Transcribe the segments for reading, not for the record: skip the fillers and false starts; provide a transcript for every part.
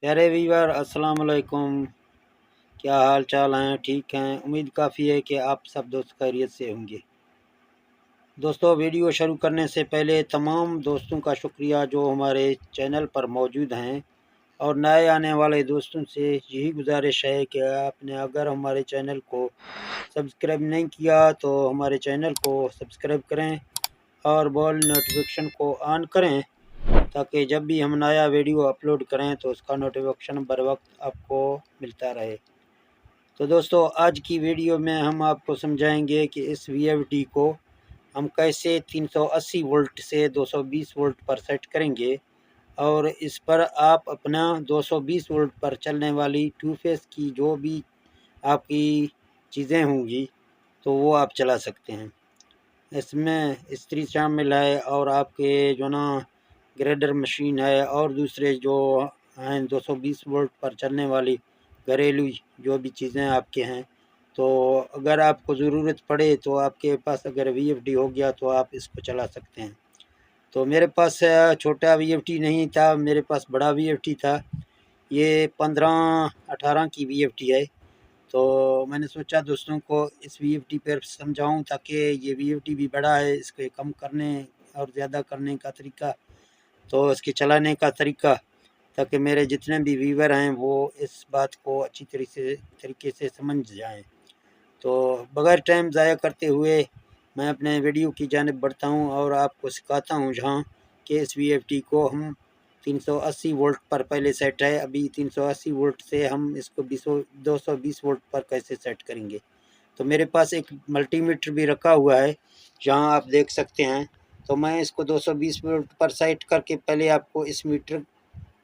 प्यारे वीवर अस्सलाम वालेकुम। क्या हाल चाल हैं? ठीक हैं? उम्मीद काफ़ी है कि आप सब दोस्त खैरियत से होंगे। दोस्तों, वीडियो शुरू करने से पहले तमाम दोस्तों का शुक्रिया जो हमारे चैनल पर मौजूद हैं, और नए आने वाले दोस्तों से यही गुजारिश है कि आपने अगर हमारे चैनल को सब्सक्राइब नहीं किया तो हमारे चैनल को सब्सक्राइब करें और बेल नोटिफिकेशन को ऑन करें, ताकि जब भी हम नया वीडियो अपलोड करें तो उसका नोटिफिकेशन बर वक्त आपको मिलता रहे। तो दोस्तों, आज की वीडियो में हम आपको समझाएंगे कि इस वीएफडी को हम कैसे 380 वोल्ट से 220 वोल्ट पर सेट करेंगे, और इस पर आप अपना 220 वोल्ट पर चलने वाली टू फेस की जो भी आपकी चीज़ें होंगी तो वो आप चला सकते हैं। इसमें इस्त्री शामिल है, और आपके जो ना ग्रेडर मशीन है, और दूसरे जो हैं 220 वोल्ट पर चलने वाली घरेलू जो भी चीज़ें आपके हैं। तो अगर आपको ज़रूरत पड़े तो आपके पास अगर वीएफडी हो गया तो आप इसको चला सकते हैं। तो मेरे पास छोटा वीएफडी नहीं था, मेरे पास बड़ा वीएफडी था। ये 15-18 की वीएफडी है। तो मैंने सोचा दोस्तों को इस वीएफडी पर समझाऊं, ताकि ये वीएफडी भी बड़ा है, इसको कम करने और ज़्यादा करने का तरीका, तो इसके चलाने का तरीका, ताकि मेरे जितने भी व्यूवर हैं वो इस बात को अच्छी तरीके से समझ जाएं। तो बगैर टाइम ज़ाया करते हुए मैं अपने वीडियो की जानिब बढ़ता हूं और आपको सिखाता हूं जहां कि इस वीएफडी को हम 380 वोल्ट पर पहले सेट है, अभी 380 वोल्ट से हम इसको 220 वोल्ट पर कैसे सेट करेंगे। तो मेरे पास एक मल्टीमीटर भी रखा हुआ है, जहां आप देख सकते हैं। तो मैं इसको 220 वोल्ट पर सेट करके पहले आपको इस मीटर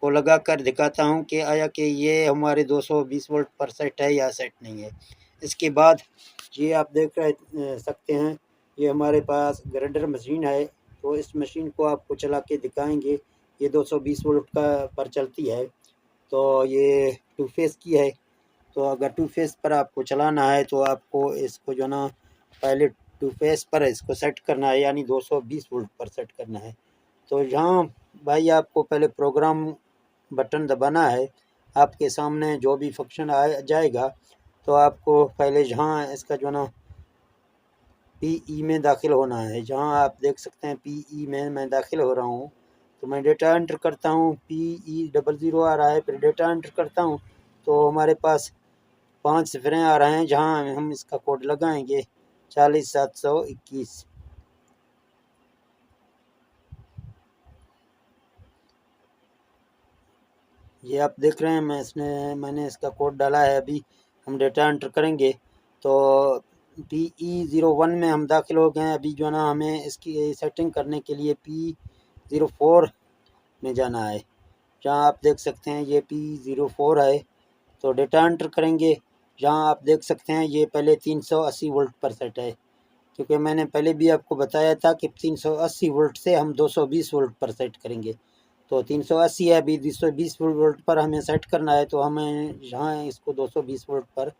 को लगा कर दिखाता हूं कि आया कि ये हमारे 220 वोल्ट पर सेट है या सेट नहीं है। इसके बाद ये आप देख सकते हैं, ये हमारे पास ग्राइंडर मशीन है। तो इस मशीन को आपको चला के दिखाएंगे। ये 220 वोल्ट का पर चलती है, तो ये टू फेस की है। तो अगर टू फेस पर आपको चलाना है तो आपको इसको जो ना पहले टू फेस पर इसको सेट करना है, यानी 220 वोल्ट पर सेट करना है। तो यहाँ भाई आपको पहले प्रोग्राम बटन दबाना है। आपके सामने जो भी फंक्शन आ जाएगा, तो आपको पहले जहाँ इसका जो ना पीई में दाखिल होना है। जहाँ आप देख सकते हैं पीई में मैं दाखिल हो रहा हूँ, तो मैं डेटा एंटर करता हूँ। PE00 आ रहा है, फिर डेटा एंटर करता हूँ तो हमारे पास 5 सिफरें आ रहे हैं, जहाँ हम इसका कोड लगाएंगे 40721। ये आप देख रहे हैं, मैंने इसका कोड डाला है। अभी हम डेटा एंटर करेंगे तो PE01 में हम दाखिल हो गए हैं। अभी जो ना हमें इसकी सेटिंग करने के लिए P04 में जाना है। जहाँ आप देख सकते हैं ये P04 है, तो डेटा एंटर करेंगे। जहाँ आप देख सकते हैं ये पहले 380 वोल्ट पर सेट है, क्योंकि मैंने पहले भी आपको बताया था कि 380 वोल्ट से हम 220 वोल्ट पर सेट करेंगे। तो 380 है, अभी 220 वोल्ट पर हमें सेट करना है। तो हमें यहाँ इसको 220 वोल्ट पर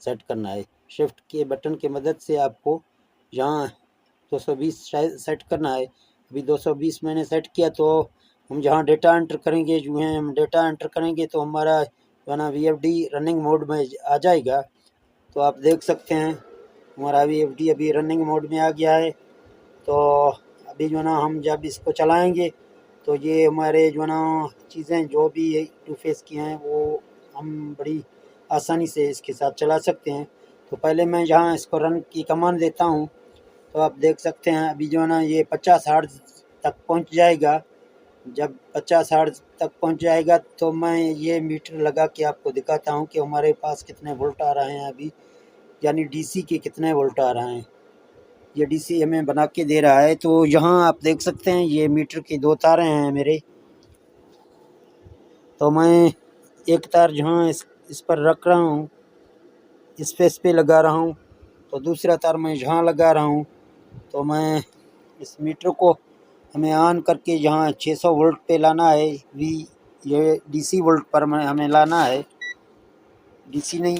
सेट करना है। शिफ्ट के बटन की मदद से आपको यहाँ 220 सेट करना है। अभी 220 मैंने सेट किया, तो हम जहाँ डेटा एंटर करेंगे, जो है हम डेटा एंटर करेंगे तो हमारा जो ना वीएफडी रनिंग मोड में आ जाएगा। तो आप देख सकते हैं हमारा वीएफडी अभी रनिंग मोड में आ गया है। तो अभी जो ना हम जब इसको चलाएंगे तो ये हमारे जो ना चीज़ें जो भी टू फेस की हैं वो हम बड़ी आसानी से इसके साथ चला सकते हैं। तो पहले मैं जहाँ इसको रन की कमांड देता हूँ, तो आप देख सकते हैं अभी जो ना ये 50 हर्ट्ज तक पहुँच जाएगा। जब 50 हर्ट्ज तक पहुँच जाएगा तो मैं ये मीटर लगा के आपको दिखाता हूँ कि हमारे पास कितने वोल्ट आ रहे हैं अभी, यानी डीसी के कितने वोल्ट आ रहे हैं। ये डीसी हमें बना के दे रहा है। तो यहाँ आप देख सकते हैं ये मीटर की 2 तारें हैं मेरे। तो मैं एक तार जहाँ इस पर रख रहा हूँ, इस फेस पे लगा रहा हूँ, तो दूसरा तार मैं जहाँ लगा रहा हूँ। तो मैं इस मीटर को हमें ऑन करके यहाँ 600 वोल्ट पे लाना है। ये डीसी वोल्ट पर हमें लाना है, डीसी नहीं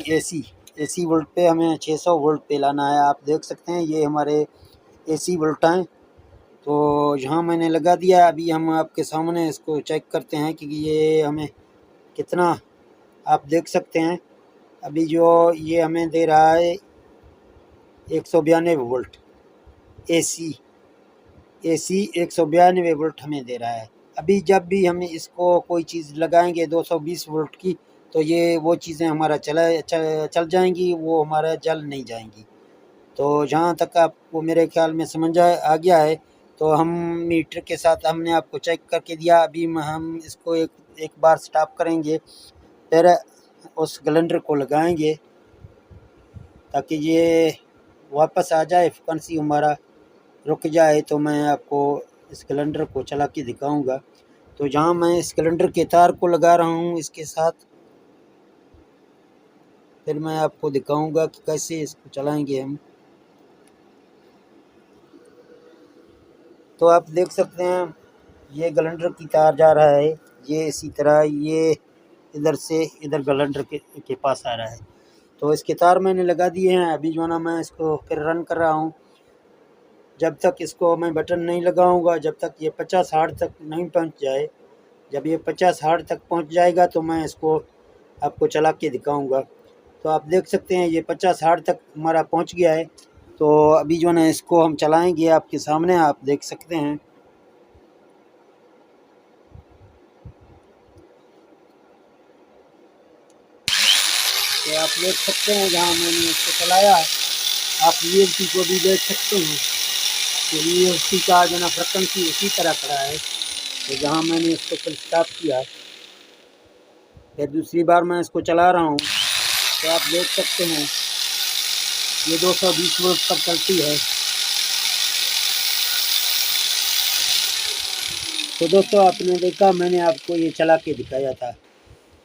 एसी वोल्ट पे हमें 600 वोल्ट पे लाना है। आप देख सकते हैं ये हमारे एसी वोल्ट हैं। तो यहाँ मैंने लगा दिया। अभी हम आपके सामने इसको चेक करते हैं कि ये हमें कितना आप देख सकते हैं। अभी जो ये हमें दे रहा है 192 वोल्ट, एसी 192 वोल्ट हमें दे रहा है। अभी जब भी हम इसको कोई चीज़ लगाएंगे 220 वोल्ट की, तो ये वो चीज़ें हमारा चल जाएंगी, वो हमारा जल नहीं जाएंगी। तो जहाँ तक आपको मेरे ख्याल में समझ आ गया है, तो हम मीटर के साथ हमने आपको चेक करके दिया। अभी हम इसको एक बार स्टॉप करेंगे, फिर उस सिलेंडर को लगाएंगे ताकि ये वापस आ जाए, फ्रिक्वेंसी हमारा रुक जाए। तो मैं आपको इस सिलेंडर को चला के दिखाऊंगा। तो जहाँ मैं इस सिलेंडर के तार को लगा रहा हूँ इसके साथ, फिर मैं आपको दिखाऊंगा कि कैसे इसको चलाएंगे हम। तो आप देख सकते हैं ये सिलेंडर की तार जा रहा है, ये इसी तरह ये इधर से इधर सिलेंडर के पास आ रहा है। तो इसके तार मैंने लगा दिए हैं। अभी जो ना मैं इसको फिर रन कर रहा हूँ। जब तक इसको मैं बटन नहीं लगाऊंगा, जब तक ये 50-60 तक नहीं पहुंच जाए, जब ये 50-60 तक पहुंच जाएगा तो मैं इसको आपको चला के दिखाऊंगा। तो आप देख सकते हैं ये 50-60 तक हमारा पहुंच गया है। तो अभी जो ना इसको हम चलाएंगे आपके सामने, आप देख सकते हैं। तो आप देख सकते हैं जहाँ मैंने इसको चलाया, आप VLC को भी देख सकते हैं कि VLC का जो ना फ्रिक्वेंसी उसी तरह खड़ा है। तो जहाँ मैंने इसको फिर स्टॉप किया, फिर दूसरी बार मैं इसको चला रहा हूँ, तो आप देख सकते हैं ये 220 वोल्ट तक चलती है। तो दोस्तों आपने देखा, मैंने आपको ये चला के दिखाया था।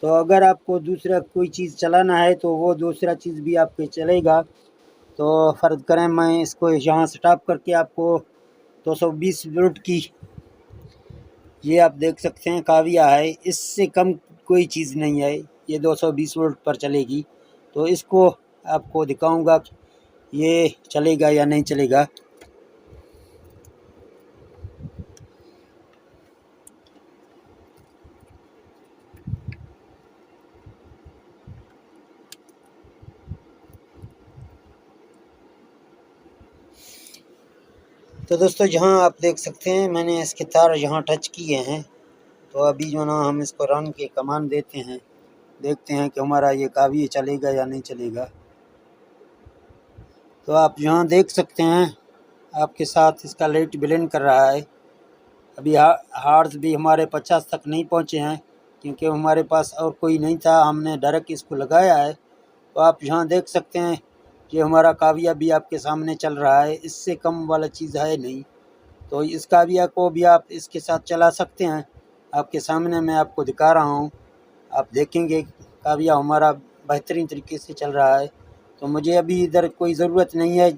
तो अगर आपको दूसरा कोई चीज़ चलाना है तो वो दूसरा चीज़ भी आपके चलेगा। तो फ़र्ज़ करें मैं इसको यहाँ स्टॉप करके आपको 220 वोल्ट की, ये आप देख सकते हैं काविया है, इससे कम कोई चीज़ नहीं है, ये 220 वोल्ट पर चलेगी। तो इसको आपको दिखाऊंगा ये चलेगा या नहीं चलेगा। तो दोस्तों जहाँ आप देख सकते हैं मैंने इसके तार यहाँ टच किए हैं। तो अभी जो ना हम इसको रन के कमांड देते हैं, देखते हैं कि हमारा ये काविया चलेगा या नहीं चलेगा। तो आप यहाँ देख सकते हैं आपके साथ इसका लाइट ब्लिंक कर रहा है। अभी हार्स भी हमारे 50 तक नहीं पहुँचे हैं, क्योंकि हमारे पास और कोई नहीं था, हमने डायरेक्ट इसको लगाया है। तो आप यहाँ देख सकते हैं ये हमारा काविया भी आपके सामने चल रहा है, इससे कम वाला चीज़ है नहीं। तो इस काविया को भी आप इसके साथ चला सकते हैं। आपके सामने मैं आपको दिखा रहा हूँ, आप देखेंगे काविया हमारा बेहतरीन तरीके से चल रहा है। तो मुझे अभी इधर कोई ज़रूरत नहीं है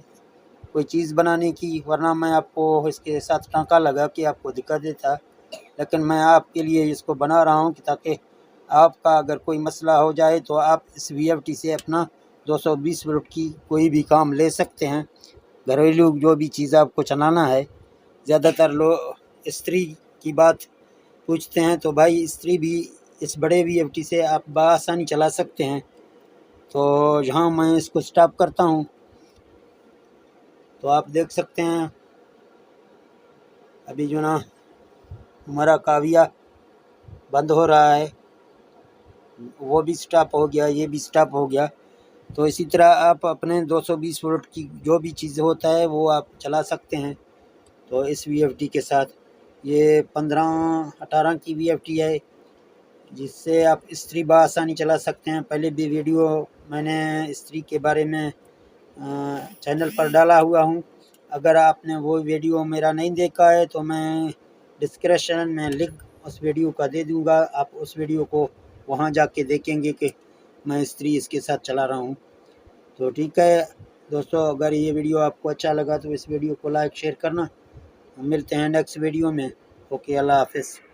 कोई चीज़ बनाने की, वरना मैं आपको इसके साथ टाँका लगा के आपको दिखा देता। लेकिन मैं आपके लिए इसको बना रहा हूँ कि ताकि आपका अगर कोई मसला हो जाए तो आप इस VFT से अपना 220 वोल्ट की कोई भी काम ले सकते हैं। घरेलू जो भी चीज़ आपको चलाना है, ज़्यादातर लोग इस्त्री की बात पूछते हैं, तो भाई इस्त्री भी इस बड़े VFT से आप बआसानी चला सकते हैं। तो यहाँ मैं इसको स्टॉप करता हूँ। तो आप देख सकते हैं अभी जो ना हमारा काविया बंद हो रहा है, वो भी स्टॉप हो गया, ये भी स्टॉप हो गया। तो इसी तरह आप अपने 220 वोल्ट की जो भी चीज़ होता है वो आप चला सकते हैं। तो इस VFT के साथ ये 15-18 की VFT है, जिससे आप इस्त्री बआसानी चला सकते हैं। पहले भी वीडियो मैंने इस्त्री के बारे में चैनल पर डाला हुआ हूँ। अगर आपने वो वीडियो मेरा नहीं देखा है तो मैं डिस्क्रिप्शन में लिंक उस वीडियो का दे दूँगा, आप उस वीडियो को वहाँ जाके देखेंगे कि मैं इस्त्री इसके साथ चला रहा हूँ। तो ठीक है दोस्तों, अगर ये वीडियो आपको अच्छा लगा तो इस वीडियो को लाइक शेयर करना। मिलते हैं नेक्स्ट वीडियो में। ओके, अल्लाह हाफ़िज़।